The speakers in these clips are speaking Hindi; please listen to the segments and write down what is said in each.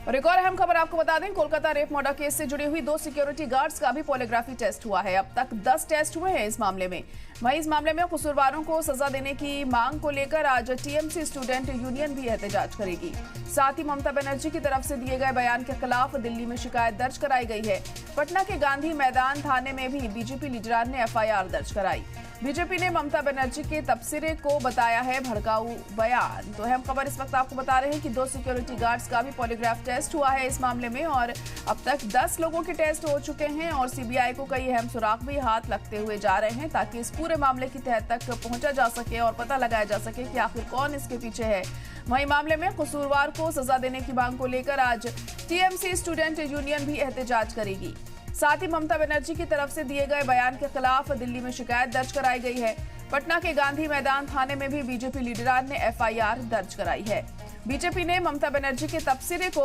और एक और अहम खबर आपको बता दें, कोलकाता रेप मर्डर केस से जुड़ी हुई 2 सिक्योरिटी गार्ड्स का भी पॉलीग्राफी टेस्ट हुआ है। अब तक 10 टेस्ट हुए हैं इस मामले में। वहीं इस मामले में कसूरवारों को सजा देने की मांग को लेकर आज टीएमसी स्टूडेंट यूनियन भी एहतजाज करेगी। साथ ही ममता बनर्जी की तरफ से दिए गए बयान के खिलाफ दिल्ली में शिकायत दर्ज कराई गई है। पटना के गांधी मैदान थाने में भी बीजेपी लीडरान ने एफआईआर दर्ज कराई। बीजेपी ने ममता बनर्जी के तबसरे को बताया है भड़काऊ बयान। तो अहम खबर इस वक्त आपको बता रहे हैं कि 2 सिक्योरिटी गार्ड्स का भी पॉलीग्राफ टेस्ट हुआ है इस मामले में और अब तक 10 लोगों के टेस्ट हो चुके हैं और सीबीआई को कई अहम सुराग भी हाथ लगते हुए जा रहे हैं ताकि इस पूरे मामले की तह तक पहुंचा जा सके और पता लगाया जा सके कि आखिर कौन इसके पीछे है। वहीं मामले में कसूरवार को सजा देने की मांग को लेकर आज टीएमसी स्टूडेंट यूनियन भी एहतजाज करेगी। साथ ही ममता बनर्जी की तरफ से दिए गए बयान के खिलाफ दिल्ली में शिकायत दर्ज कराई गई है। पटना के गांधी मैदान थाने में भी बीजेपी लीडरान ने एफआईआर दर्ज कराई है। बीजेपी ने ममता बनर्जी के तबसरे को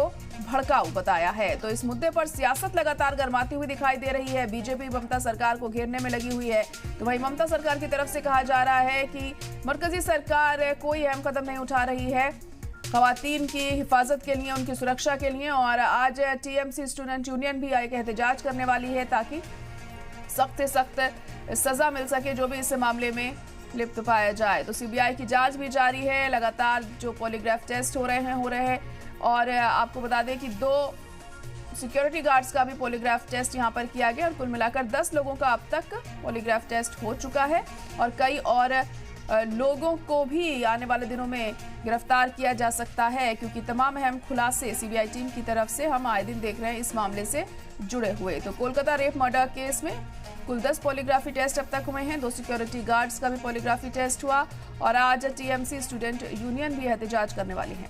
भड़काऊ बताया है। तो इस मुद्दे पर सियासत लगातार गर्माती हुई दिखाई दे रही है। बीजेपी ममता सरकार को घेरने में लगी हुई है। तो वहीं ममता सरकार की तरफ से कहा जा रहा है कि मरकजी सरकार कोई अहम कदम नहीं उठा रही है खवातीन की हिफाजत के लिए, उनकी सुरक्षा के लिए। और आज टीएमसी स्टूडेंट यूनियन भी एक एहतजाज करने वाली है ताकि सख्त से सख्त सजा मिल सके जो भी इस मामले में लिप्त पाया जाए। तो सीबीआई की जांच भी जारी है। लगातार जो पॉलीग्राफ टेस्ट हो रहे हैं और आपको बता दें कि 2 सिक्योरिटी गार्ड्स का भी पॉलीग्राफ टेस्ट यहां पर किया गया और कुल मिलाकर 10 लोगों का अब तक पॉलीग्राफ टेस्ट हो चुका है और कई और लोगों को भी आने वाले दिनों में गिरफ्तार किया जा सकता है क्योंकि तमाम अहम खुलासे सीबीआई टीम की तरफ से हम आए दिन देख रहे हैं इस मामले से जुड़े हुए। तो कोलकाता रेप मर्डर केस में कुल 10 पॉलीग्राफी टेस्ट अब तक हुए हैं। 2 सिक्योरिटी गार्ड्स का भी पॉलीग्राफी टेस्ट हुआ और आज टीएमसी स्टूडेंट यूनियन भी एहतजाज करने वाली है।